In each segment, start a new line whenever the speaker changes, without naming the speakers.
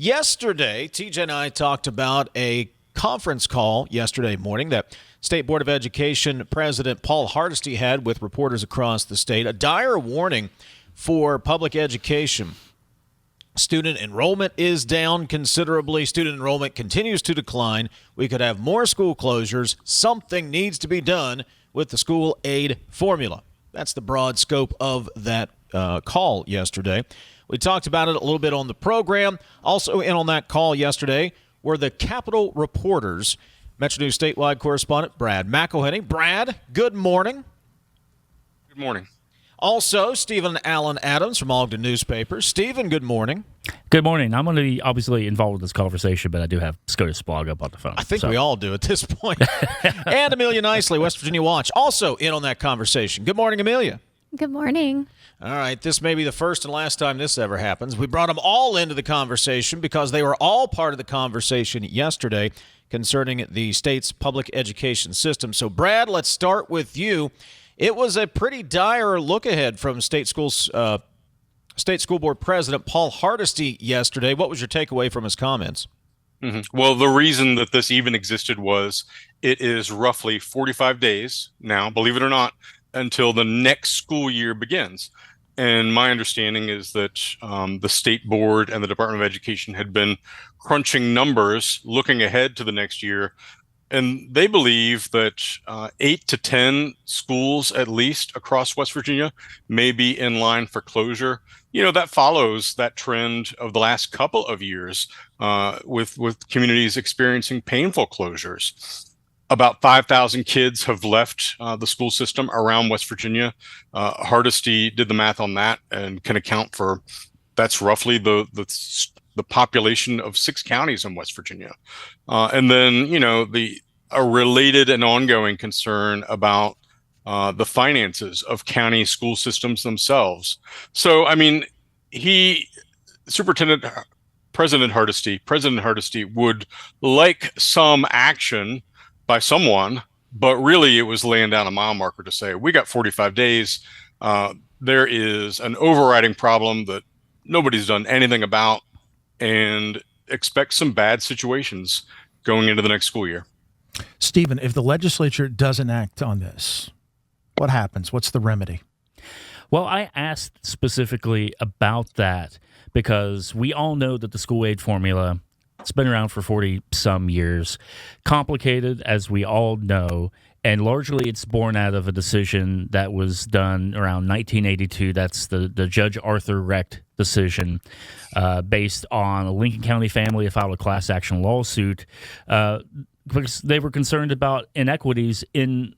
Yesterday, TJ and I talked about a conference call yesterday morning that State Board of Education President Paul Hardesty had with reporters across the state. A dire warning for public education. Student enrollment is down considerably. Student enrollment continues to decline. We could have more school closures. Something needs to be done with the school aid formula. That's the broad scope of that call yesterday. We talked about it a little bit on the program. Also in on that call yesterday were the Capitol reporters, MetroNews statewide correspondent Brad McElhinny. Brad, good morning.
Good morning.
Also, Stephen Allen Adams from Ogden Newspapers. Stephen, good morning.
Good morning. I'm going to be obviously involved with this conversation, but I do have SCOTUS blog up on the phone.
I think we all do at this point. And Amelia Knisely, West Virginia Watch, also in on that conversation. Good morning, Amelia.
Good morning.
All right, this may be the first and last time this ever happens. We brought them all into the conversation because they were all part of the conversation yesterday concerning the state's public education system. So, Brad, let's start with you. It was a pretty dire look ahead from State School Board President Paul Hardesty yesterday. What was your takeaway from his comments?
Well, the reason that this even existed was it is roughly 45 days now, believe it or not, until the next school year begins. And my understanding is that the State Board and the Department of Education had been crunching numbers looking ahead to the next year. And they believe that 8 to 10 schools, at least across West Virginia, may be in line for closure. You know, that follows that trend of the last couple of years with communities experiencing painful closures. About 5,000 kids have left the school system around West Virginia. Hardesty did the math on that and can account for that's roughly the population of 6 counties in West Virginia. And then, you know, a related and ongoing concern about the finances of county school systems themselves. So, I mean, President Hardesty would like some action by someone, but really it was laying down a mile marker to say, we got 45 days. There is an overriding problem that nobody's done anything about, and expect some bad situations going into the next school year.
Stephen, if the legislature doesn't act on this, what happens? What's the remedy?
Well, I asked specifically about that because we all know that the school aid formula, it's been around for 40-some years, complicated, as we all know, and largely it's born out of a decision that was done around 1982. That's the Judge Arthur Recht decision based on a Lincoln County family that filed a class action lawsuit because they were concerned about inequities in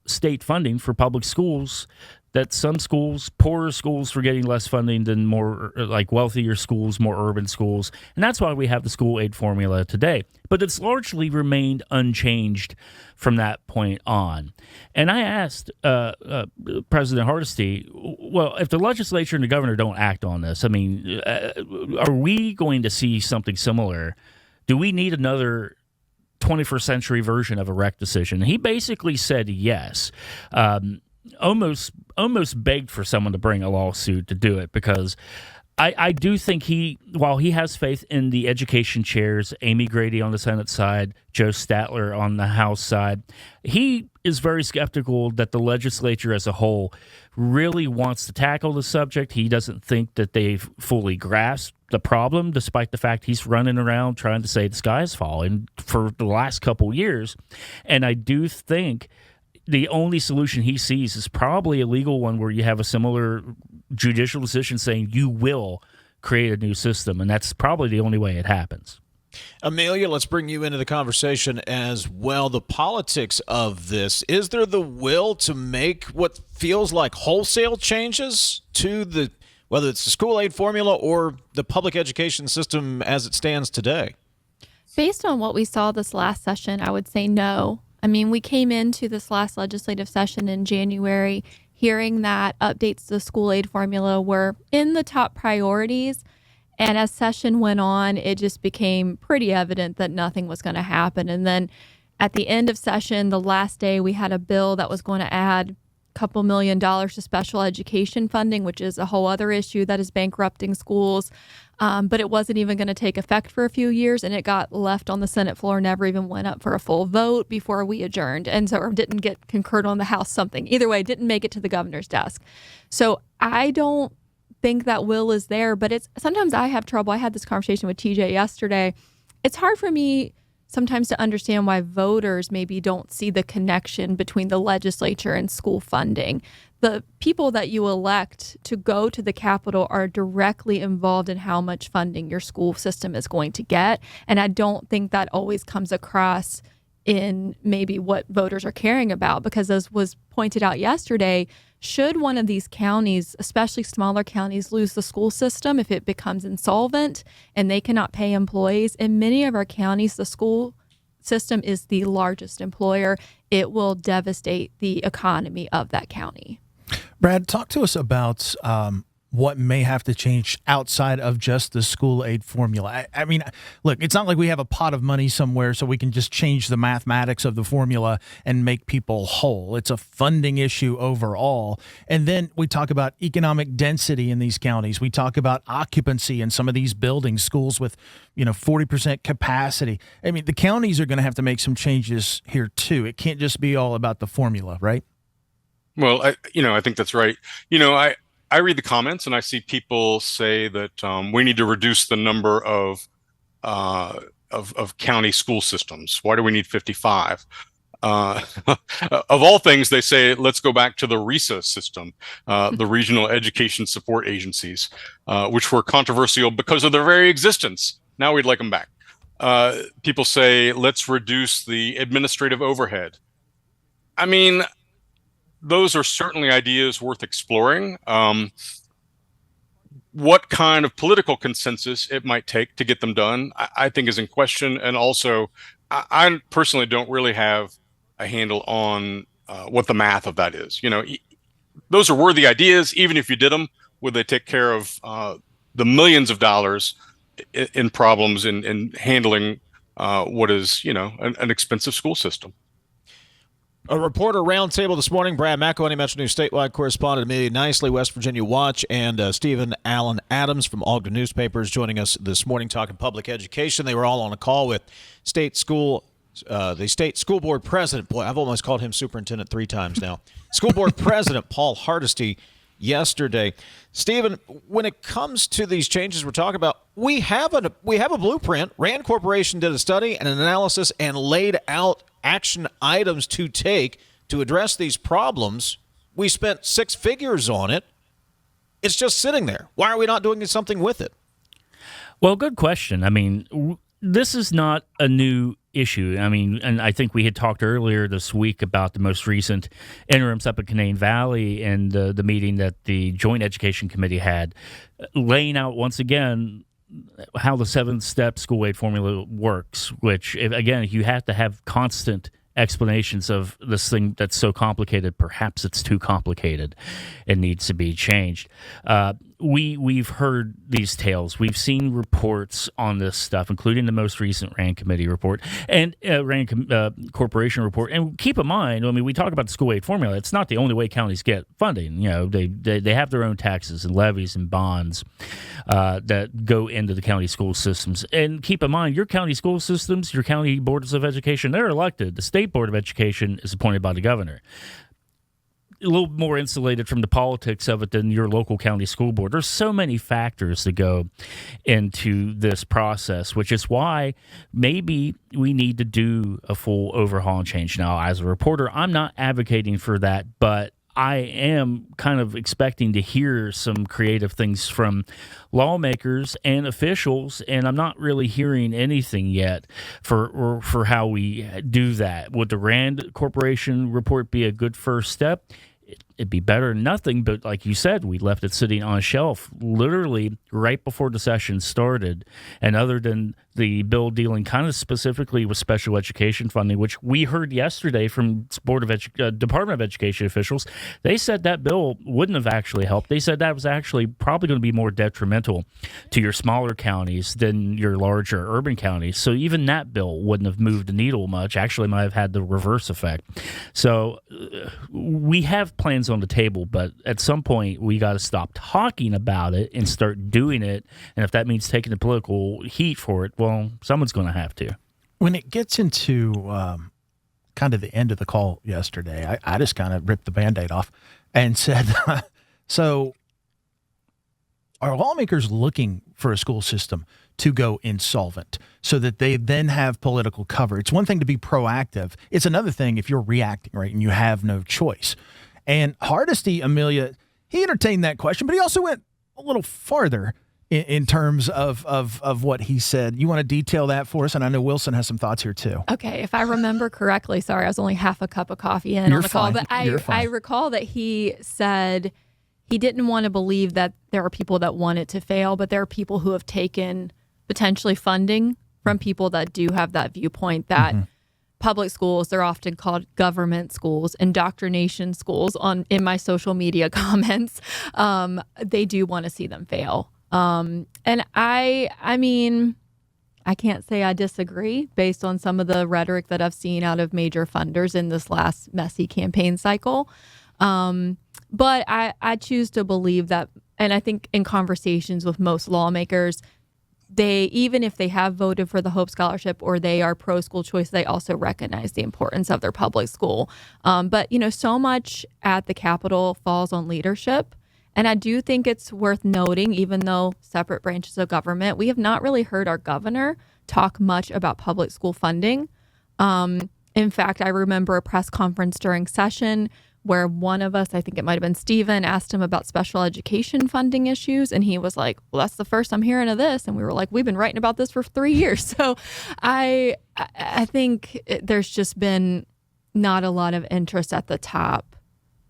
state funding for public schools, that some schools, poorer schools, were getting less funding than more like wealthier schools, more urban schools. And that's why we have the school aid formula today. But it's largely remained unchanged from that point on. And I asked President Hardesty, well, if the legislature and the governor don't act on this, I mean, are we going to see something similar? Do we need another 21st century version of a REC decision? And he basically said yes. Almost begged for someone to bring a lawsuit to do it, because I do think while he has faith in the education chairs, Amy Grady on the Senate side, Joe Statler on the House side, he is very skeptical that the legislature as a whole really wants to tackle the subject. He doesn't think that they've fully grasped the problem, despite the fact he's running around trying to say the sky is falling for the last couple years. And I do think the only solution he sees is probably a legal one where you have a similar judicial decision saying you will create a new system, and that's probably the only way it happens.
Amelia, let's bring you into the conversation as well. The politics of this, is there the will to make what feels like wholesale changes to whether it's the school aid formula or the public education system as it stands today?
Based on what we saw this last session, I would say no. I mean, we came into this last legislative session in January hearing that updates to the school aid formula were in the top priorities. And as session went on, it just became pretty evident that nothing was going to happen. And then at the end of session, the last day, we had a bill that was going to add couple $1,000,000 to special education funding, which is a whole other issue that is bankrupting schools. But it wasn't even going to take effect for a few years, and it got left on the Senate floor, never even went up for a full vote before we adjourned, and so or didn't get concurred on the House something. Either way, didn't make it to the governor's desk. So I don't think that will is there, but it's sometimes I have trouble. I had this conversation with TJ yesterday. It's hard for me sometimes to understand why voters maybe don't see the connection between the legislature and school funding. The people that you elect to go to the Capitol are directly involved in how much funding your school system is going to get. And I don't think that always comes across in maybe what voters are caring about, because as was pointed out yesterday, should one of these counties, especially smaller counties, lose the school system if it becomes insolvent and they cannot pay employees, in many of our counties, the school system is the largest employer. It will devastate the economy of that county.
Brad, talk to us about what may have to change outside of just the school aid formula. I mean, look, it's not like we have a pot of money somewhere so we can just change the mathematics of the formula and make people whole. It's a funding issue overall. And then we talk about economic density in these counties. We talk about occupancy in some of these buildings, schools with, 40% capacity. I mean, the counties are going to have to make some changes here too. It can't just be all about the formula, right?
Well, I think that's right. I read the comments and I see people say that we need to reduce the number of county school systems. Why do we need 55? Of all things, they say, let's go back to the RESA system, the Regional Education Support Agencies, which were controversial because of their very existence. Now we'd like them back. People say, let's reduce the administrative overhead. I mean, those are certainly ideas worth exploring. What kind of political consensus it might take to get them done, I think is in question. And also, I personally don't really have a handle on what the math of that is. Those are worthy ideas. Even if you did them, would they take care of the millions of dollars in problems in handling what is, an expensive school system?
A reporter roundtable this morning: Brad McElhinny, MetroNews statewide correspondent, Amelia Knisely, West Virginia Watch, and Stephen Allen Adams from Ogden Newspapers joining us this morning talking public education. They were all on a call with the state school board president. Boy, I've almost called him superintendent 3 times now. School board president Paul Hardesty yesterday. Stephen, when it comes to these changes we're talking about, we have a blueprint. Rand Corporation did a study and an analysis and laid out action items to take to address these problems. We spent 6 figures on it. It's just sitting there. Why are we not doing something with it?
Well, good question. I mean, this is not a new issue. I mean, and I think we had talked earlier this week about the most recent interims up in Canaan Valley and the meeting that the Joint Education Committee had, laying out once again how the 7-step school aid formula works, which, again, you have to have constant explanations of this thing that's so complicated. Perhaps it's too complicated and needs to be changed. We've heard these tales. We've seen reports on this stuff, including the most recent Rand Committee report and Rand Corporation report. And keep in mind, I mean, we talk about the school aid formula. It's not the only way counties get funding. They have their own taxes and levies and bonds that go into the county school systems. And keep in mind, your county school systems, your county boards of education, they're elected. The state board of education is appointed by the governor. A little more insulated from the politics of it than your local county school board. There's so many factors that go into this process, which is why maybe we need to do a full overhaul and change. Now, as a reporter, I'm not advocating for that, but I am kind of expecting to hear some creative things from lawmakers and officials, and I'm not really hearing anything yet for how we do that. Would the Rand Corporation report be a good first step? it'd be better than nothing. But like you said, we left it sitting on a shelf literally right before the session started. And other than the bill dealing kind of specifically with special education funding, which we heard yesterday from Department of Education officials, they said that bill wouldn't have actually helped. They said that was actually probably going to be more detrimental to your smaller counties than your larger urban counties. So even that bill wouldn't have moved the needle much. Actually, might have had the reverse effect. So we have plans on the table, but at some point we got to stop talking about it and start doing it. And if that means taking the political heat for it, well, someone's going to have to.
When it gets into kind of the end of the call yesterday, I just kind of ripped the Band-Aid off and said, so are lawmakers looking for a school system to go insolvent so that they then have political cover? It's one thing to be proactive. It's another thing if you're reacting, right, and you have no choice. And Hardesty, Amelia, he entertained that question, but he also went a little farther in terms of what he said. You want to detail that for us? And I know Wilson has some thoughts here too.
Okay, if I remember correctly, sorry, I was only half a cup of coffee in on the call, but I recall that he said he didn't want to believe that there are people that want it to fail, but there are people who have taken potentially funding from people that do have that viewpoint that public schools, they're often called government schools, indoctrination schools in my social media comments, they do want to see them fail. And I mean, I can't say I disagree based on some of the rhetoric that I've seen out of major funders in this last messy campaign cycle. But I choose to believe that, and I think in conversations with most lawmakers, even if they have voted for the Hope Scholarship or they are pro school choice, they also recognize the importance of their public school. But, so much at the Capitol falls on leadership. And I do think it's worth noting, even though separate branches of government, we have not really heard our governor talk much about public school funding. In fact, I remember a press conference during session where one of us, I think it might have been Stephen, asked him about special education funding issues. And he was like, well, that's the first I'm hearing of this. And we were like, we've been writing about this for 3 years. So I think there's just been not a lot of interest at the top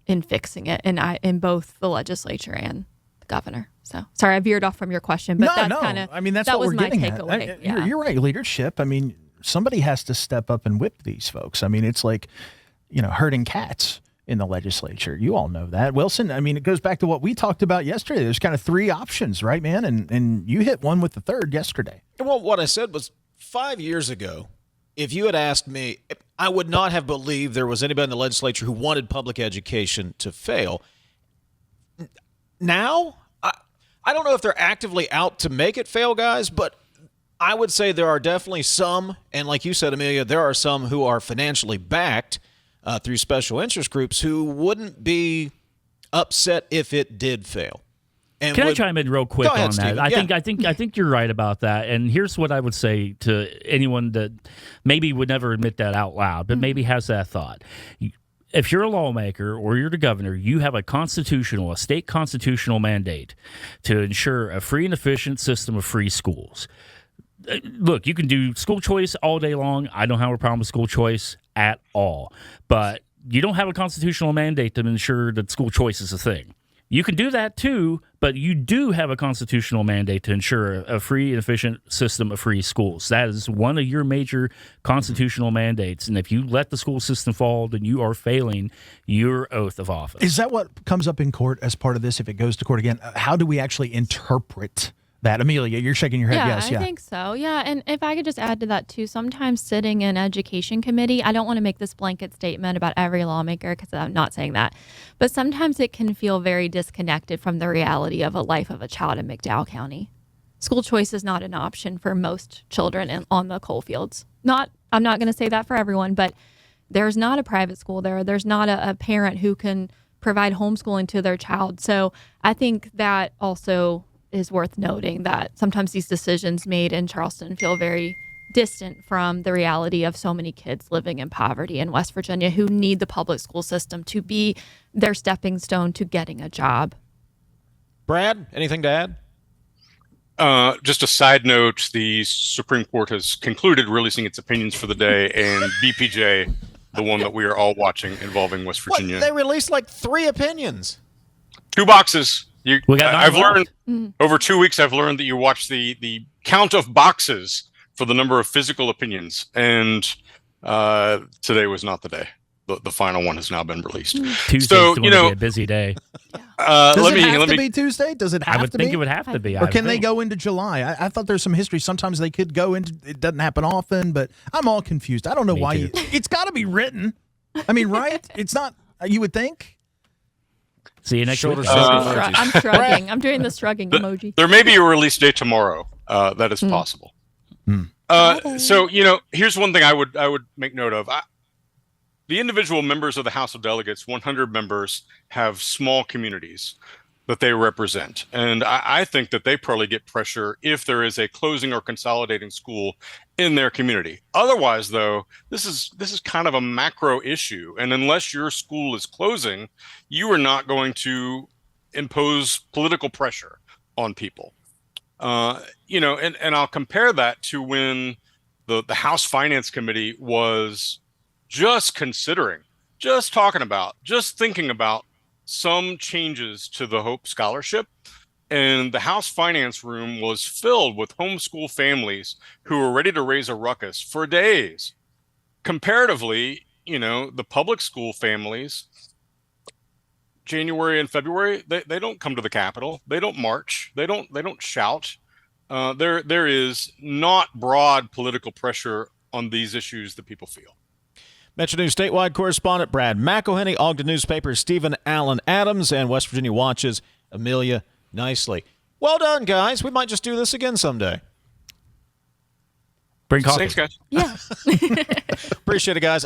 in fixing it, in both the legislature and the governor. So sorry, I veered off from your question, but that's
what
was
we're
my
getting
takeaway.
at. You're right. Leadership. I mean, somebody has to step up and whip these folks. I mean, it's like, herding cats in the legislature. You all know that. Wilson, I mean, it goes back to what we talked about yesterday. There's kind of 3 options, right, man? And you hit one with the third yesterday.
Well, what I said was 5 years ago, if you had asked me, I would not have believed there was anybody in the legislature who wanted public education to fail. Now, I don't know if they're actively out to make it fail, guys, but I would say there are definitely some, and like you said, Amelia, there are some who are financially backed through special interest groups who wouldn't be upset if it did fail. And
Can I chime in real quick
ahead,
on that?
Stephen.
I think you're right about that. And here's what I would say to anyone that maybe would never admit that out loud, but maybe has that thought. If you're a lawmaker or you're the governor, you have a state constitutional mandate to ensure a free and efficient system of free schools. Look, you can do school choice all day long. I don't have a problem with school choice at all. But you don't have a constitutional mandate to ensure that school choice is a thing. You can do that too, but you do have a constitutional mandate to ensure a free and efficient system of free schools. That is one of your major constitutional mandates. And if you let the school system fall, then you are failing your oath of office.
Is that what comes up in court as part of this if it goes to court again? How do we actually interpret that? Amelia, you're shaking your head. Yes,
I think so. Yeah. And if I could just add to that too, sometimes sitting in education committee, I don't want to make this blanket statement about every lawmaker because I'm not saying that, but sometimes it can feel very disconnected from the reality of a life of a child in McDowell County. School choice is not an option for most children on the coal fields. I'm not going to say that for everyone, but there's not a private school there. There's not a parent who can provide homeschooling to their child. So I think that also is worth noting that sometimes these decisions made in Charleston feel very distant from the reality of so many kids living in poverty in West Virginia who need the public school system to be their stepping stone to getting a job.
Brad, anything to add?
Just a side note, the Supreme Court has concluded releasing its opinions for the day, and BPJ the one that we are all watching involving West Virginia.
What? They released like 3 opinions.
2 boxes.
We got 9
I've
left.
learned over 2 weeks. I've learned that you watch the count of boxes for the number of physical opinions, and today was not the day. The final one has now been released.
Tuesday's
So
going to be a busy day.
Does
let
it have
me
to be Tuesday? Does it have
I would
to
think
be?
it would have to be.
Or can they go into July? I thought there's some history. Sometimes they could go into. It doesn't happen often, but I'm all confused. I don't know
Me
why.
too.
It's got to be written. I mean, right? It's not. You would think.
See you next
Shoulder
week.
shrug.
I'm shrugging. I'm doing the shrugging emoji.
There may be a release date tomorrow. That is possible. So here's one thing I would make note of. The individual members of the House of Delegates, 100 members, have small communities that they represent, and I think that they probably get pressure if there is a closing or consolidating school in their community. Otherwise, though, this is kind of a macro issue, and unless your school is closing, you are not going to impose political pressure on people. And I'll compare that to when the House Finance Committee was just thinking about some changes to the Hope Scholarship. And the House Finance Room was filled with homeschool families who were ready to raise a ruckus for days. Comparatively, the public school families, January and February, they don't come to the Capitol. They don't march. They don't shout. There is not broad political pressure on these issues that people feel.
MetroNews statewide correspondent Brad McElhinny, Ogden Newspapers Stephen Allen Adams, and West Virginia Watch's Amelia Knisely. Well done, guys. We might just do this again someday.
Bring coffee.
Thanks, guys.
Yeah.
Appreciate it, guys.